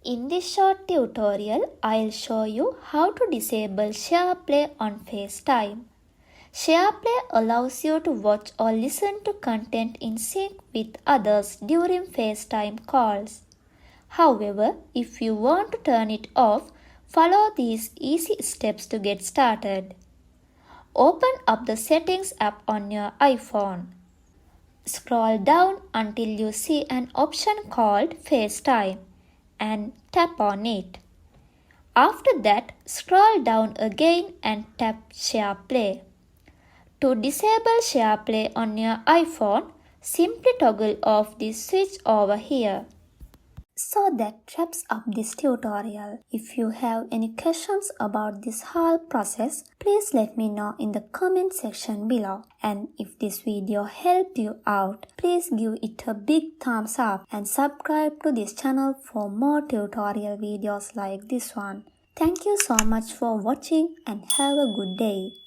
In this short tutorial, I'll show you how to disable SharePlay on FaceTime. SharePlay allows you to watch or listen to content in sync with others during FaceTime calls. However, if you want to turn it off, follow these easy steps to get started. Open up the Settings app on your iPhone. Scroll down until you see an option called FaceTime and tap on it. After that, scroll down again and tap SharePlay. To disable SharePlay on your iPhone, simply toggle off this switch over here. So that wraps up this tutorial. If you have any questions about this whole process, please let me know in the comment section below. And if this video helped you out, please give it a big thumbs up and subscribe to this channel for more tutorial videos like this one. Thank you so much for watching and have a good day.